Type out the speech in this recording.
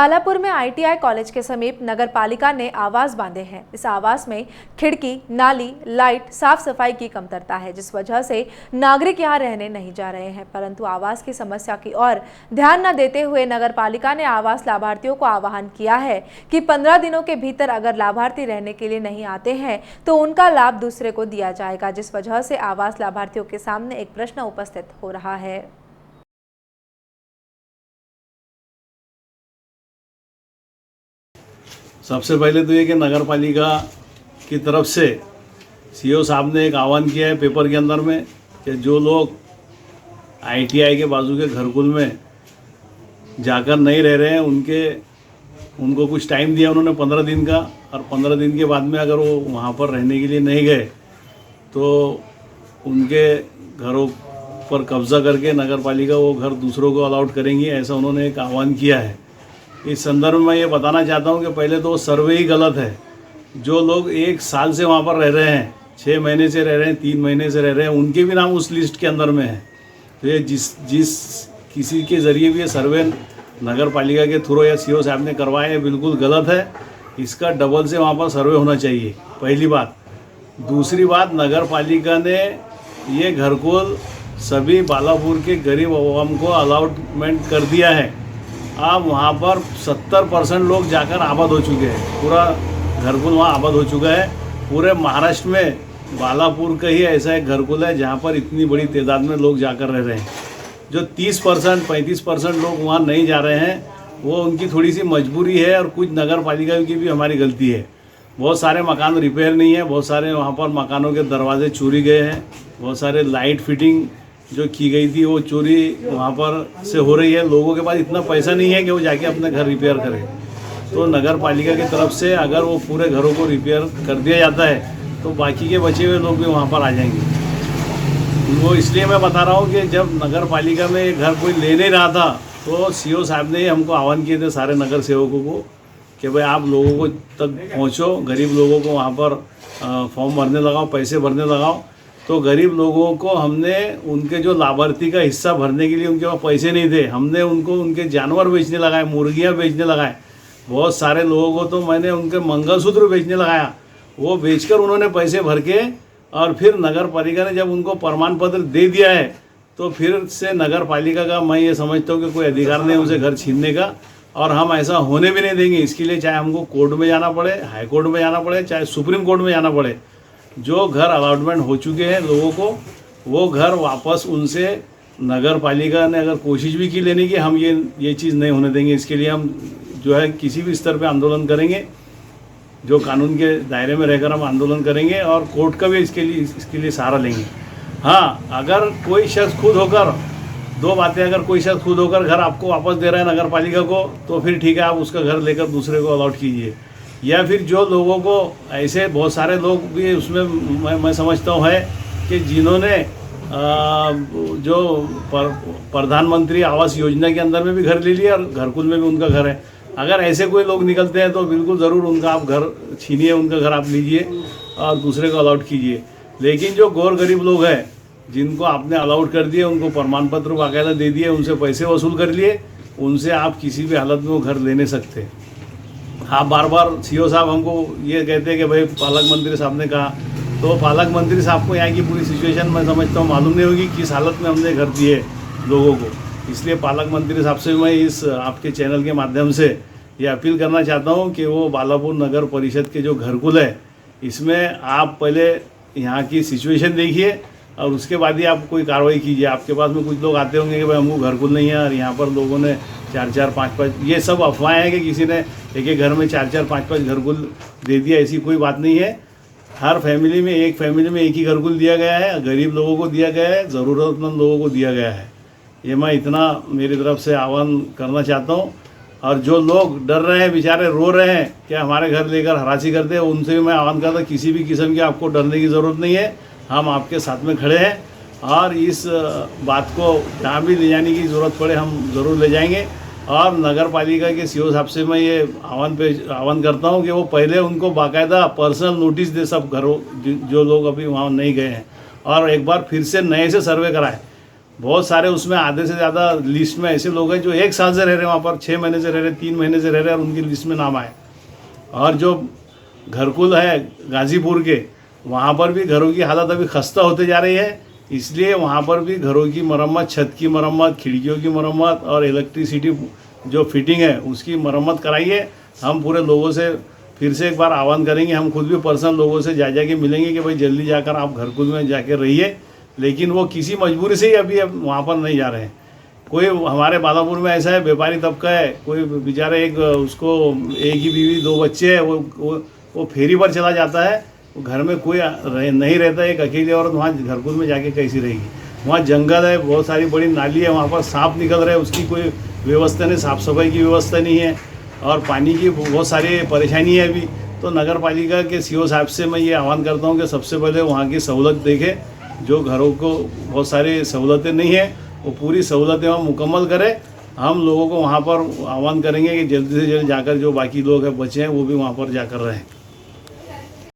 बालापुर में ITI college के समीप नगर पालिका ने आवास बांधे हैं। इस आवास में खिड़की, नाली, लाइट, साफ सफाई की कमतरता है, जिस वजह से नागरिक यहां रहने नहीं जा रहे हैं। परंतु आवास की समस्या की ओर ध्यान न देते हुए नगर पालिका ने आवास लाभार्थियों को आह्वान किया है कि 15 दिनों के भीतर अगर लाभार्थी रहने के लिए नहीं आते हैं तो उनका लाभ दूसरे को दिया जाएगा, जिस वजह से आवास लाभार्थियों के सामने एक प्रश्न उपस्थित हो रहा है। सबसे पहले तो ये कि नगर पालिका की तरफ से सीओ साहब ने एक आह्वान किया है पेपर के अंदर में कि जो लोग आईटीआई के बाजू के घरकुल में जाकर नहीं रह रहे हैं उनको कुछ टाइम दिया उन्होंने 15 दिन का, और 15 दिन के बाद में अगर वो वहाँ पर रहने के लिए नहीं गए तो उनके घरों पर कब्जा करके नगर पालिका वो घर दूसरों को अलाउड करेंगी, ऐसा उन्होंने एक आह्वान किया है। इस संदर्भ में ये बताना चाहता हूँ कि पहले तो सर्वे ही गलत है। जो लोग 1 साल से वहाँ पर रह रहे हैं, 6 महीने से रह रहे हैं, 3 महीने से रह रहे हैं, उनके भी नाम उस लिस्ट के अंदर में है। तो ये जिस किसी के ज़रिए भी ये सर्वे नगर पालिका के थ्रू या सीओ साहब ने करवाए हैं, बिल्कुल गलत है। इसका डबल से वहाँ पर सर्वे होना चाहिए, पहली बात। दूसरी बात, नगर पालिका ने ये घरकुल सभी बालापुर के गरीब अवाम को अलाउटमेंट कर दिया है। अब वहाँ पर 70% लोग जाकर आबाद हो चुके हैं, पूरा घरकुल वहाँ आबाद हो चुका है। पूरे महाराष्ट्र में बालापुर का ही ऐसा एक घरकुल है जहाँ पर इतनी बड़ी तादाद में लोग जाकर रह रहे हैं। जो 30% 35% लोग वहाँ नहीं जा रहे हैं, वो उनकी थोड़ी सी मजबूरी है और कुछ नगर पालिका की भी हमारी गलती है। बहुत सारे मकान रिपेयर नहीं है, बहुत सारे वहाँ पर मकानों के दरवाजे चोरी गए हैं, बहुत सारे लाइट फिटिंग जो की गई थी वो चोरी वहाँ पर से हो रही है। लोगों के पास इतना पैसा नहीं है कि वो जाके अपने घर रिपेयर करें। तो नगर पालिका की तरफ से अगर वो पूरे घरों को रिपेयर कर दिया जाता है तो बाकी के बचे हुए लोग भी वहाँ पर आ जाएंगे। वो इसलिए मैं बता रहा हूँ कि जब नगर पालिका में ये घर कोई ले नहीं रहा था तो सीओ साहब ने हमको आह्वान किए थे सारे नगर सेवकों को कि भाई आप लोगों को तक पहुँचो, गरीब लोगों को वहाँ पर फॉर्म भरने लगाओ, पैसे भरने लगाओ। तो गरीब लोगों को हमने उनके जो लाभार्थी का हिस्सा भरने के लिए उनके पास पैसे नहीं थे, हमने उनको उनके जानवर बेचने लगाए, मुर्गियां बेचने लगाए। बहुत सारे लोगों को तो मैंने उनके मंगलसूत्र बेचने लगाया। वो बेचकर उन्होंने पैसे भर के और फिर नगर पालिका ने जब उनको प्रमाण पत्र दे दिया है तो फिर से नगर पालिका का मैं ये समझता हूँ कि कोई अधिकार नहीं उसे घर छीनने का, और हम ऐसा होने भी नहीं देंगे। इसके लिए चाहे हमको कोर्ट में जाना पड़े, हाई कोर्ट में जाना पड़े, चाहे सुप्रीम कोर्ट में जाना पड़े। जो घर अलॉटमेंट हो चुके हैं लोगों को, वो घर वापस उनसे नगर पालिका ने अगर कोशिश भी की लेने की, हम ये चीज़ नहीं होने देंगे। इसके लिए हम जो है किसी भी स्तर पे आंदोलन करेंगे, जो कानून के दायरे में रहकर हम आंदोलन करेंगे और कोर्ट का भी इसके लिए सहारा लेंगे। हाँ, अगर कोई शख्स खुद होकर, दो बातें, अगर कोई शख्स खुद होकर घर आपको वापस दे रहा है नगर पालिका को तो फिर ठीक है, आप उसका घर लेकर दूसरे को अलॉट कीजिए। या फिर जो लोगों को ऐसे बहुत सारे लोग भी उसमें मैं समझता हूँ है कि जिन्होंने जो प्रधानमंत्री आवास योजना के अंदर में भी घर ले लिया और घरकुल में भी उनका घर है, अगर ऐसे कोई लोग निकलते हैं तो बिल्कुल ज़रूर उनका आप घर छीनिए, उनका घर आप लीजिए और दूसरे को अलाउट कीजिए। लेकिन जो गौर गरीब लोग हैं जिनको आपने अलाउट कर दिए, उनको प्रमाण पत्र बाकायदा दे दिए, उनसे पैसे वसूल कर लिए, उनसे आप किसी भी हालत में वो घर ले नहीं सकते। आप बार बार सीओ साहब हमको ये कहते हैं कि भाई पालक मंत्री साहब ने कहा, तो पालक मंत्री साहब को यहाँ की पूरी सिचुएशन मैं समझता हूँ मालूम नहीं होगी किस हालत में हमने घर दिए लोगों को। इसलिए पालक मंत्री साहब से मैं इस आपके चैनल के माध्यम से ये अपील करना चाहता हूँ कि वो बालापुर नगर परिषद के जो घरकुल है, इसमें आप पहले यहाँ की सिचुएशन देखिए और उसके बाद ही आप कोई कार्रवाई कीजिए। आपके पास में कुछ लोग आते होंगे कि भाई हमको घरकुल नहीं है और यहाँ पर लोगों ने 4-4 5-5, ये सब अफवाहें हैं कि किसी ने एक घर में 4-4 5-5 घरकुल दे दिया, ऐसी कोई बात नहीं है। हर फैमिली में, एक फैमिली में एक ही घरकुल दिया गया है, गरीब लोगों को दिया गया है, ज़रूरतमंद लोगों को दिया गया है। ये मैं इतना मेरी तरफ से आह्वान करना चाहता हूँ। और जो लोग डर रहे हैं, बेचारे रो रहे हैं कि हमारे घर लेकर हरासी करते हैं, उनसे भी मैं आह्वान करता हूँ किसी भी किस्म की आपको डरने की ज़रूरत नहीं है। हम आपके साथ में खड़े हैं और इस बात को जहाँ भी ले जाने की ज़रूरत पड़े हम ज़रूर ले जाएंगे। और नगर पालिका के सीओ साहब से मैं ये आह्वान करता हूँ कि वो पहले उनको बाकायदा पर्सनल नोटिस दे सब घरों जो लोग अभी वहाँ नहीं गए हैं, और एक बार फिर से नए से सर्वे कराए। बहुत सारे उसमें आधे से ज़्यादा लिस्ट में ऐसे लोग हैं जो 1 साल से रह रहे हैं वहाँ पर, 6 महीने से रह रहे हैं, 3 महीने से रह रहे हैं और उनकी लिस्ट में नाम आए। और जो घरकुल है गाजीपुर के, वहाँ पर भी घरों की हालत अभी खस्ता होते जा रही है, इसलिए वहाँ पर भी घरों की मरम्मत, छत की मरम्मत, खिड़कियों की मरम्मत और इलेक्ट्रिसिटी जो फिटिंग है उसकी मरम्मत कराइए। हम पूरे लोगों से फिर से एक बार आह्वान करेंगे, हम खुद भी पर्सनल लोगों से जा के मिलेंगे कि भाई जल्दी जाकर आप घरकुल में जाकर रहिए, लेकिन वो किसी मजबूरी से ही अभी अब वहाँ पर नहीं जा रहे हैं। कोई हमारे बालापुर में ऐसा है, व्यापारी तबका है, कोई बेचारे एक उसको एक ही बीवी 2 बच्चे हैं, वो फेरी पर चला जाता है, वो घर में कोई नहीं रहता, एक अकेली औरत वहाँ घरकुल में जाके कैसी रहेगी। वहाँ जंगल है, बहुत सारी बड़ी नाली है, वहाँ पर सांप निकल रहे हैं, उसकी कोई व्यवस्था नहीं, साफ़ सफाई की व्यवस्था नहीं है और पानी की बहुत सारी परेशानी है अभी। तो नगर पालिका के सीओ साहब से मैं ये आह्वान करता हूँ कि सबसे पहले वहाँ की सहूलत देखें, जो घरों को बहुत सारी सहूलतें नहीं है वो पूरी सहूलतें वहाँ मुकम्मल करें। हम लोगों को वहाँ पर आह्वान करेंगे कि जल्दी से जल्द जाकर जो बाकी लोग हैं बचे हैं वो भी वहाँ पर जाकर रहें।